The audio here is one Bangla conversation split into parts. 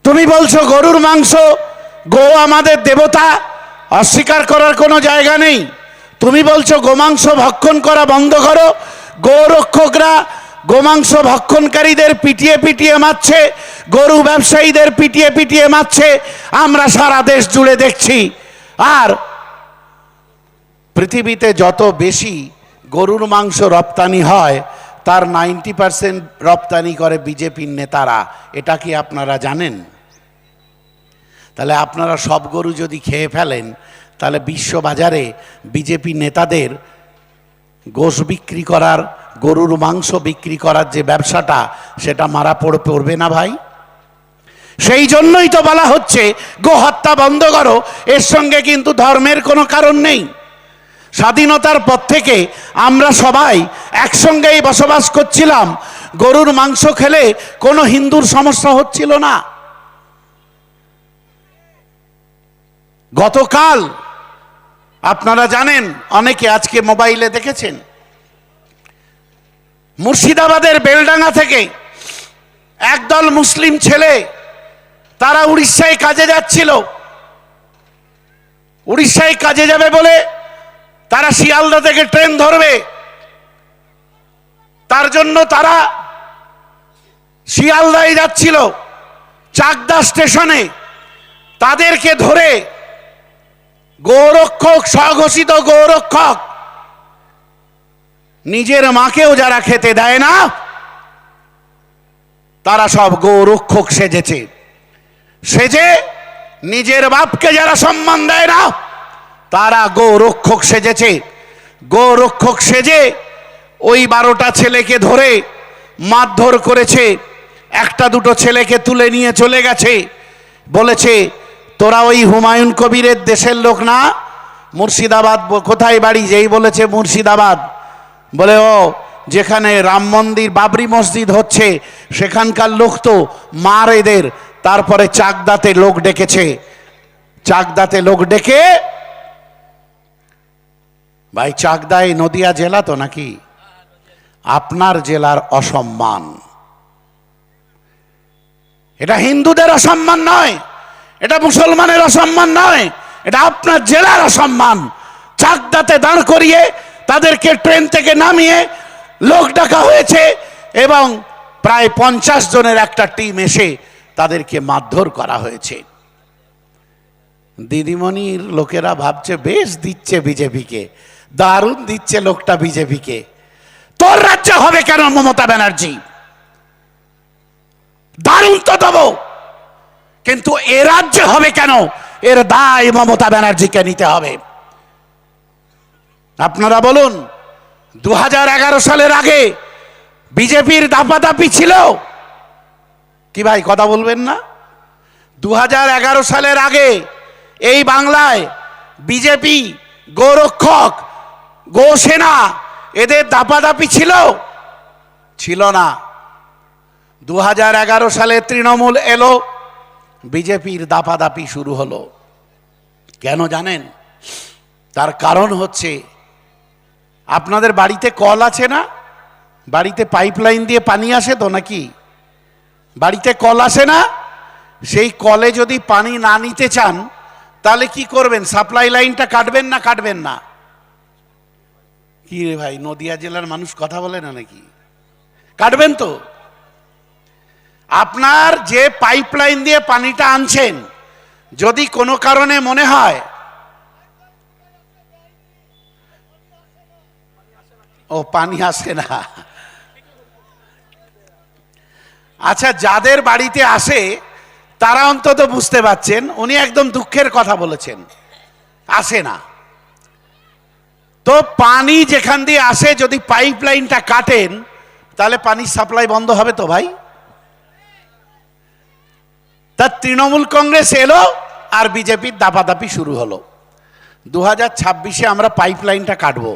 তুমি বলছো গরুর মাংস, গো আমাদের দেবতা, অস্বীকার করার কোনো জায়গা নেই। তুমি বলছো গোমাংস ভক্ষণ করা বন্ধ করো, গোরক্ষকরা গোমাংস ভক্ষণকারীদের পিটিয়ে পিটিয়ে মারছে, গরু ব্যবসায়ীদের পিটিয়ে পিটিয়ে মারছে, আমরা সারা দেশ জুড়ে দেখছি। আর পৃথিবীতে যত বেশি গরুর মাংস রপ্তানি হয় তার 90% রপ্তানি করে বিজেপির নেতারা। এটা কি আপনারা জানেন? তাহলে আপনারা সব গরু যদি খেয়ে ফেলেন, তাহলে বিশ্ববাজারে বিজেপি নেতাদের গোশ বিক্রি করার, গরুর মাংস বিক্রি করার যে ব্যবসাটা, সেটা মারা পড়বে না ভাই? সেই জন্যই তো বলা হচ্ছে গো হত্যা বন্ধ করো। এর সঙ্গে কিন্তু ধর্মের কোনো কারণ নেই। স্বাধীনতার পর থেকে আমরা সবাই একসঙ্গেই বসবাস করছিলাম, গরুর মাংস খেলে কোনো হিন্দুর সমস্যা হচ্ছিল না। গতকাল আপনারা জানেন, অনেকে আজকে মোবাইলে দেখেছেন, মুর্শিদাবাদের বেলডাঙ্গা থেকে একদল মুসলিম ছেলে, তারা উড়িষ্যায় কাজে যাচ্ছিল। উড়িষ্যায় কাজে যাবে বলে তারা শিয়ালদা থেকে ট্রেন ধরবে, তার জন্য তারা শিয়ালদায় যাচ্ছিল। চাকদা স্টেশনে তাদেরকে ধরে গোরক্ষক, স্বঘোষিত গোরক্ষক, নিজের মাকেও যারা খেতে দেয় না, তারা সব গোরক্ষক সেজেছে। সেজে নিজের বাপকে যারা সম্মান দেয় না, তারা গোরক্ষক সেজেছে। গোরক্ষক সেজে ওই 12টা ছেলেকে ধরে মারধর করেছে। একটা দুটো ছেলেকে তুলে নিয়ে চলে গেছে, বলেছে তোরা ওই হুমায়ুন কবিরের দেশের লোক না? মুর্শিদাবাদ কোথায় বাড়ি? যেই বলেছে মুর্শিদাবাদ, বলে ও যেখানে রাম মন্দির, বাবরি মসজিদ হচ্ছে, সেখানকার লোক তো, মার এদের। তারপরে চাকদাতে লোক ডেকেছে। চাকদাতে লোক ডেকে, ভাই চাকদায় নদিয়া জেলা তো নাকি? আপনার জেলার অসম্মান, এটা হিন্দুদের অসম্মান নয়, এটা মুসলমানের অসম্মান নয়, এটা আপনার জেলার অসম্মান। চাকদাতে দাঁড় করিয়ে তাদেরকে ট্রেন থেকে নামিয়ে লোক ডাকা হয়েছে এবং প্রায় 50 জনের একটা টিম এসে তাদেরকে মারধর করা হয়েছে। দিদিমণির লোকেরা ভাবছে বেশ দিচ্ছে বিজেপিকে, দারুণ দিচ্ছে লোকটা বিজেপিকে। তোর রাজ্য হবে কেন মমতা ব্যানার্জি? দারুণ তো দেবো, কিন্তু এ রাজ্যে হবে কেন? এর দায় মমতা ব্যানার্জিকে নিতে হবে। আপনারা বলুন, 2011 সালের আগে বিজেপির দাপাদাপি ছিল কি ভাই? কথা বলবেন না? 2011 সালের আগে এই বাংলায় বিজেপি, গোরক্ষক, গোসেনা, এদের দাপাদাপি ছিল? ছিল না। 2011 সালে তৃণমূল এলো, বিজেপির দাপাদাপি শুরু হলো। কেন জানেন? তার কারণ হচ্ছে, আপনাদের বাড়িতে কল আছে না? বাড়িতে পাইপলাইন দিয়ে পানি আসে তো নাকি? বাড়িতে কল আসে না? সেই কলে যদি পানি না নিতে চান, তাহলে কি করবেন? সাপ্লাই লাইনটা কাটবেন না কাটবেন না? কি রে ভাই, নদিয়া জেলার মানুষ কথা বলে না নাকি? কাটবেন তো। আপনার যে পাইপলাইন দিয়ে পানিটা আনছেন, যদি কোনো কারণে মনে হয় ও পানি আসে না, আচ্ছা যাদের বাড়িতে আসে তারা অন্তত বুঝতে পারছেন, উনি একদম দুঃখের কথা বলেছেন, আসে না। তো পানি যেখান দিয়ে আসে, যদি পাইপলাইনটা কাটেন, তাহলে পানির সাপ্লাই বন্ধ হবে তো ভাই? তার তৃণমূল কংগ্রেস এলো আর বিজেপির দাপাদাপি শুরু হলো। 2026-এ আমরা পাইপলাইনটা কাটবো।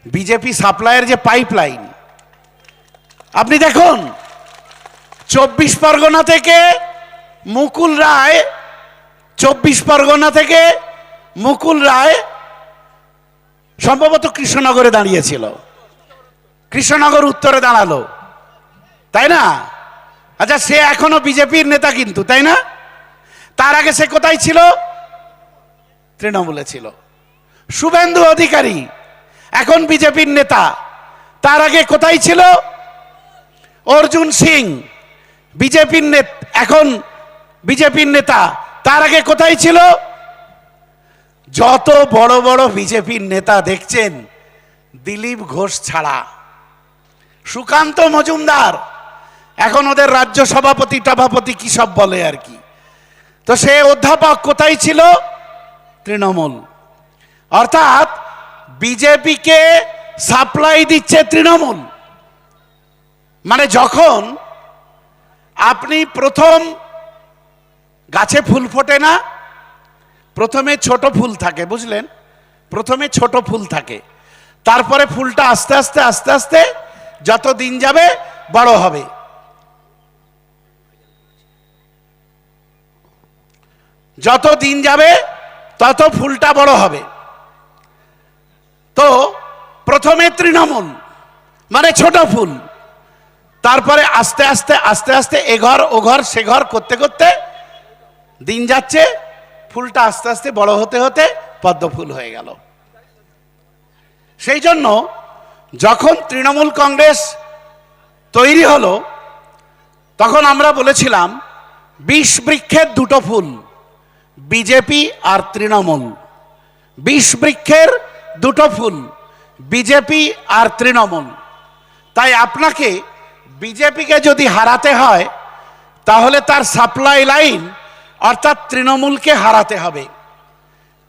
বিজেপি সাপ্লাইয়ের যে পাইপলাইন, আপনি দেখুন, 24 পরগনা থেকে মুকুল রায়, 24 পরগনা থেকে মুকুল রায় সম্ভবত কৃষ্ণনগরে দাঁড়িয়েছিল, কৃষ্ণনগর উত্তরে দাঁড়ালো, তাই না? আচ্ছা, সে এখনো বিজেপির নেতা কিন্তু, তাই না? তার আগে সে কোথায় ছিল? তৃণমূলে ছিল। শুভেন্দু অধিকারী এখন বিজেপির নেতা, তার আগে কোথায় ছিল? অর্জুন সিং বিজেপির নেতা, এখন বিজেপির নেতা, তার আগে কোথায় ছিল? যত বড় বড় বিজেপির নেতা দেখছেন, দিলীপ ঘোষ ছাড়া, সুকান্ত মজুমদার এখন ওদের রাজ্য সভাপতি টাভাপতি কি সব বলে আর কি, তো সে অধ্যাপক কোথায় ছিল? তৃণমূল। অর্থাৎ বিজেপিকে সাপ্লাই দিচ্ছে তৃণমূল। মানে যখন আপনি প্রথম গাছে ফুল ফোটে না, প্রথমে ছোট ফুল থাকে, বুঝলেন? প্রথমে ছোট ফুল থাকে, তারপরে ফুলটা আস্তে আস্তে আস্তে আস্তে যত দিন যাবে বড় হবে। যত দিন যাবে তত ফুলটা বড় হবে। তো প্রথমে তৃণমূল মানে ছোট ফুল, তারপরে আস্তে আস্তে আস্তে আস্তে এঘর ওঘর সে ঘর করতে করতে দিন যাচ্ছে, ফুলটা আস্তে আস্তে বড় হতে হতে পদ্ম ফুল হয়ে গেল। সেই জন্য যখন তৃণমূল কংগ্রেস তৈরি হলো, তখন আমরা বলেছিলাম ২০ বৃক্ষের দুটো ফুল, বিজেপি আর তৃণমূল। ২০ বৃক্ষের দুটো ফুল, বিজেপি আর তৃণমূল। তাই আপনাকে বিজেপিকে যদি হারাতে হয়, তাহলে তার সাপ্লাই লাইন অর্থাৎ তৃণমূলকে হারাতে হবে।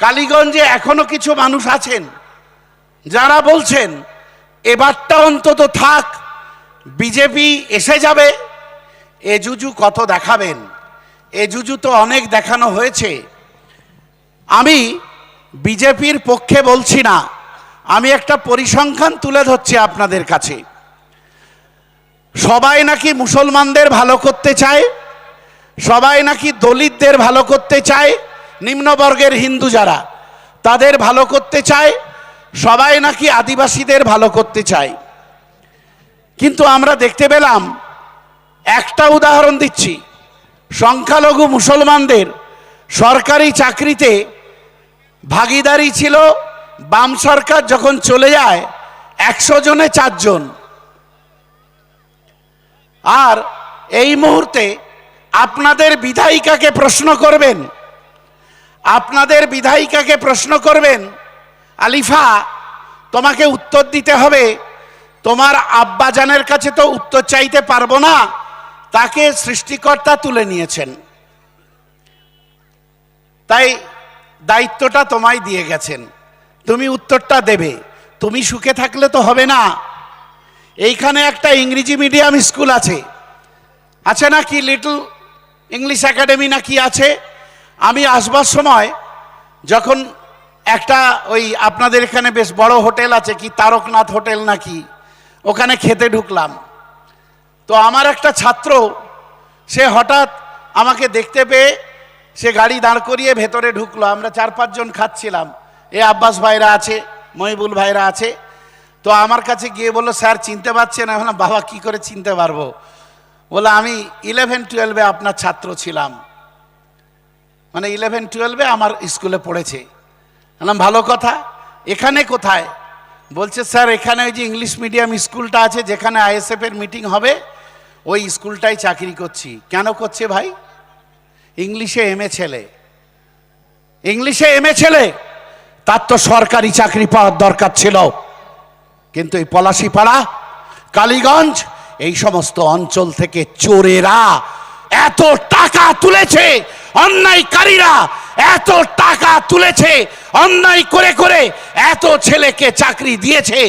কালীগঞ্জে এখনো কিছু মানুষ আছেন যারা বলছেন এবারটা অন্তত থাক, বিজেপি এসে যাবে। এ জুজু কত দেখাবেন? এ জুজু তো অনেক দেখানো হয়েছে। আমি বিজেপির পক্ষে বলছি না, আমি একটা পরিসংখ্যান তুলে ধরছি আপনাদের কাছে। সবাই নাকি মুসলমানদের ভালো করতে চায়, সবাই নাকি দলিতদের ভালো করতে চায়, নিম্নবর্গের হিন্দু যারা তাদের ভালো করতে চায়, সবাই নাকি আদিবাসীদের ভালো করতে চায়। কিন্তু আমরা দেখতে পেলাম, একটা উদাহরণ দিচ্ছি, সংখ্যালঘু মুসলমানদের সরকারি চাকরিতে ভাগিদারি ছিল বাম সরকার যখন চলে যায় ১০০ জনে ৪ জন। আর এই মুহূর্তে আপনাদের বিধায়িকাকে প্রশ্ন করবেন, আপনাদের বিধায়িকাকে প্রশ্ন করবেন, আলিফা তোমাকে উত্তর দিতে হবে, তোমার আব্বাজানের কাছে তো উত্তর চাইতে পারবো না, তাকে সৃষ্টিকর্তা তুলে নিয়েছেন, তাই দায়িত্বটা তোমায় দিয়ে গেছেন, তুমি উত্তরটা দেবে। তুমি সুখে থাকলে তো হবে না। এইখানে একটা ইংরেজি মিডিয়াম স্কুল আছে না কি, লিটল ইংলিশ একাডেমি না কি আছে। আমি আসবার সময় যখন একটা ওই আপনাদের এখানে বেশ বড় হোটেল আছে কি, তারকনাথ হোটেল নাকি, ওখানে খেতে ঢুকলাম। তো আমার একটা ছাত্র, সে হঠাৎ আমাকে দেখতে পেয়ে সে গাড়ি দাঁড় করিয়ে ভেতরে ঢুকলো। আমরা ৪-৫ জন খাচ্ছিলাম, এ আব্বাস ভাইরা আছে, মহিবুল ভাইরা আছে। তো আমার কাছে গিয়ে বললো, স্যার চিনতে পারছেন? আমি বললাম, বাবা কি করে চিনতে পারবো? বলে, আমি 11-12-এ আপনার ছাত্র ছিলাম, মানে 11-12-এ আমার স্কুলে পড়েছে। বললাম, ভালো কথা, এখানে কোথায়? বলছে, স্যার এখানে ওই যে ইংলিশ মিডিয়াম স্কুলটা আছে, যেখানে আইএসএফ এর মিটিং হবে, ওই স্কুলটাই চাকরি করছি। কেন করছে ভাই? ইংলিশে এমএ ছেলে, ইংলিশে এমএ ছেলে, তার তো সরকারি চাকরি পাওয়ার দরকার ছিল। কিন্তু এই পলাশীপাড়া, কালীগঞ্জ, এই সমস্ত অঞ্চল থেকে চোরেরা এত টাকা তুলেছে, অন্যায়কারীরা এত টাকা তুলেছে, অন্যায় করে করে এত ছেলেকে চাকরি দিয়েছে,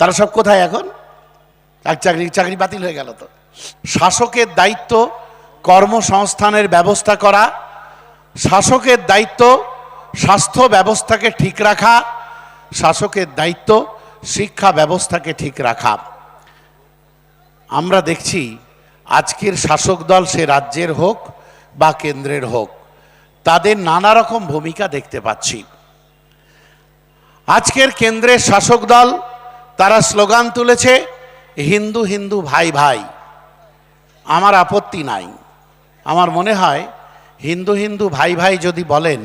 তারা সব কোথায় এখন? চাকরি বাতিল হয়ে গেল। তো শাসকের দায়িত্ব কর্মসংস্থানের ব্যবস্থা করা, শাসকের দায়িত্ব স্বাস্থ্য ব্যবস্থাকে ঠিক রাখা, শাসকের দায়িত্ব শিক্ষা ব্যবস্থাকে ঠিক রাখা। আমরা দেখছি আজকের শাসক দল, সে রাজ্যের হোক বা কেন্দ্রের হোক, তাদের নানা রকম ভূমিকা দেখতে পাচ্ছি। আজকের কেন্দ্রের শাসক দল, তারা স্লোগান তুলেছে, হিন্দু হিন্দু ভাই ভাই। আমার আপত্তি নাই। আমার মনে হয় হিন্দু হিন্দু ভাই ভাই যদি বলেন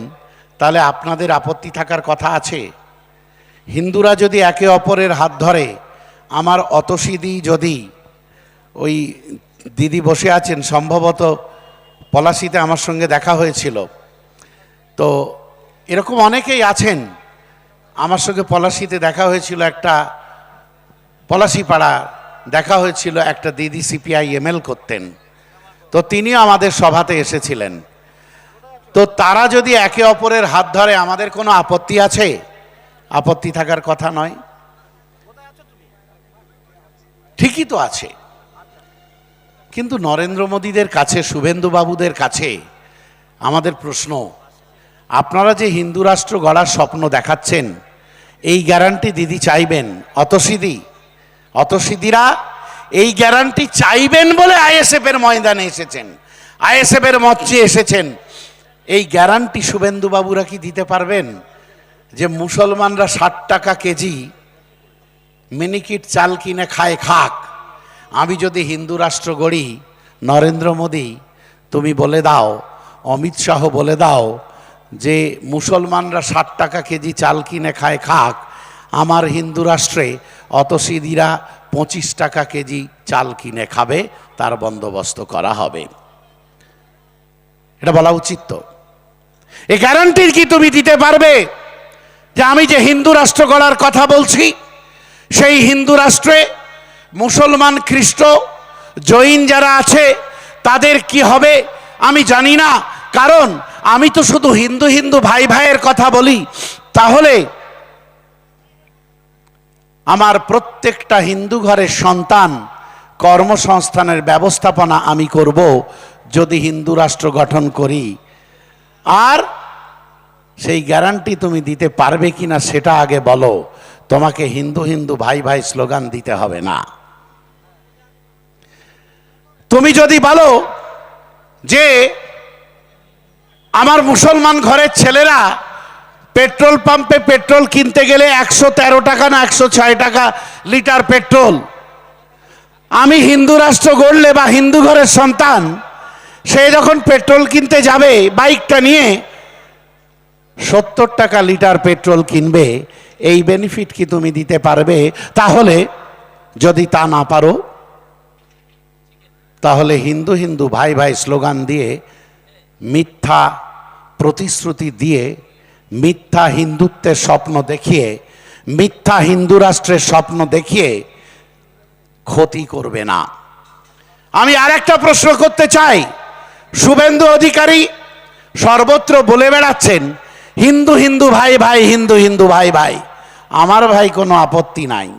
তাহলে আপনাদের আপত্তি থাকার কথা আছে। হিন্দুরা যদি একে অপরের হাত ধরে, আমার অতসীদি যদি, ওই দিদি বসে আছেন সম্ভবত পলাশিতে আমার সঙ্গে দেখা হয়েছিল, তো এরকম অনেকেই আছেন। আমার সঙ্গে পলাশিতে দেখা হয়েছিল, একটা পলাশিপাড়া দেখা হয়েছিল, একটা দিদি সিপিআই এমএল করতেন, তো তিনিও আমাদের সভাতে এসেছিলেন। তো তারা যদি একে অপরের হাত ধরে, আমাদের কোনো আপত্তি আছে? আপত্তি থাকার কথা নয়। ঠিকই তো আছে। কিন্তু নরেন্দ্র মোদীদের কাছে, শুভেন্দু বাবুদের কাছে আমাদের প্রশ্ন, আপনারা যে হিন্দু রাষ্ট্র গড়ার স্বপ্ন দেখাচ্ছেন, এই গ্যারান্টি দিদি চাইবেন? অতসিদিরা এই গ্যারান্টি চাইবেন বলে আইএসএফ এর ময়দানে এসেছেন, আইএসএফ এর মঞ্চে এসেছেন। এই গ্যারান্টি শুভেন্দু বাবুরা কি দিতে পারবেন যে মুসলমানরা 60 টাকা কেজি মিনিকিট চাল কিনে খায়, খাক, আমি যদি হিন্দু রাষ্ট্র গড়ি, নরেন্দ্র মোদী তুমি বলে দাও, অমিত শাহ বলে দাও যে মুসলমানরা 60 টাকা কেজি চাল কিনে খায়, খাক, আমার হিন্দু রাষ্ট্রে অতসিদিরা 25 টাকা কেজি চাল কিনে খাবে, তার বন্দোবস্ত করা হবে। এটা বলা উচিত তো। এই গ্যারান্টি কি তুমি দিতে পারবে যে আমি যে হিন্দু রাষ্ট্র গড়ার কথা বলছি, সেই হিন্দু রাষ্ট্রে মুসলমান, খ্রিস্ট, জৈন যারা আছে তাদের কি হবে আমি জানি না, কারণ আমি তো শুধু হিন্দু হিন্দু ভাই ভাইয়ের কথা বলি। তাহলে আমার প্রত্যেকটা হিন্দু ঘরের সন্তান কর্মসংস্থানের ব্যবস্থাপনা আমি করব যদি হিন্দু রাষ্ট্র গঠন করি। আর সেই গ্যারান্টি তুমি দিতে পারবে কিনা সেটা আগে বলো। তোমাকে হিন্দু হিন্দু ভাই ভাই স্লোগান দিতে হবে না। তুমি যদি বলো যে আমার মুসলমান ঘরের ছেলেরা পেট্রোল পাম্পে পেট্রোল কিনতে গেলে 113 টাকা না 106 টাকা লিটার পেট্রোল, আমি হিন্দু রাষ্ট্র গড়লে বা হিন্দু ঘরের সন্তান সে যখন পেট্রোল কিনতে যাবে বাইকটা নিয়ে 70 টাকা লিটার পেট্রোল কিনবে, এই বেনিফিট কি তুমি দিতে পারবে? তাহলে যদি তা না পারো, তাহলে হিন্দু হিন্দু ভাই ভাই স্লোগান দিয়ে, মিথ্যা প্রতিশ্রুতি দিয়ে, মিথ্যা হিন্দুত্বের স্বপ্ন দেখিয়ে, মিথ্যা হিন্দু রাষ্ট্রের স্বপ্ন দেখিয়ে ক্ষতি করবে না। আমি আরেকটা প্রশ্ন করতে চাই। শুভেন্দু অধিকারী সর্বত্র বলে বেড়াচ্ছেন হিন্দু হিন্দু ভাই ভাই, হিন্দু হিন্দু ভাই ভাই। আমার ভাই কোনো আপত্তি নাই,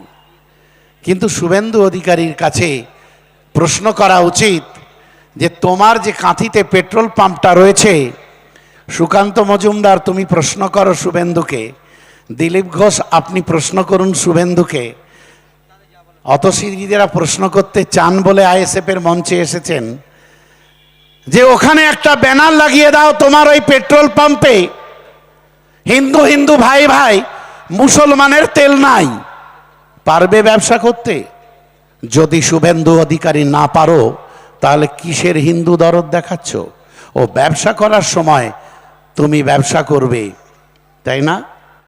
কিন্তু শুভেন্দু অধিকারীর কাছে প্রশ্ন করা উচিত যে তোমার যে কাঁথিতে পেট্রোল পাম্পটা রয়েছে, সুকান্ত মজুমদার তুমি প্রশ্ন করো শুভেন্দুকে, দিলীপ ঘোষ আপনি প্রশ্ন করুন শুভেন্দুকে, অতসিদিরা প্রশ্ন করতে চান বলে আইএসএফ এর মঞ্চে এসেছেন যে ওখানে একটা ব্যানার লাগিয়ে দাও তোমার ওই পেট্রোল পাম্পে, হিন্দু হিন্দু ভাই ভাই, মুসলমানের তেল নাই। পারবে ব্যবসা করতে? যদি শুভেন্দু অধিকারী না পারো, তাহলে কিসের হিন্দু দরদ দেখাচ্ছ? ও ব্যবসা করার সময় তুমি ব্যবসা করবে, তাই না?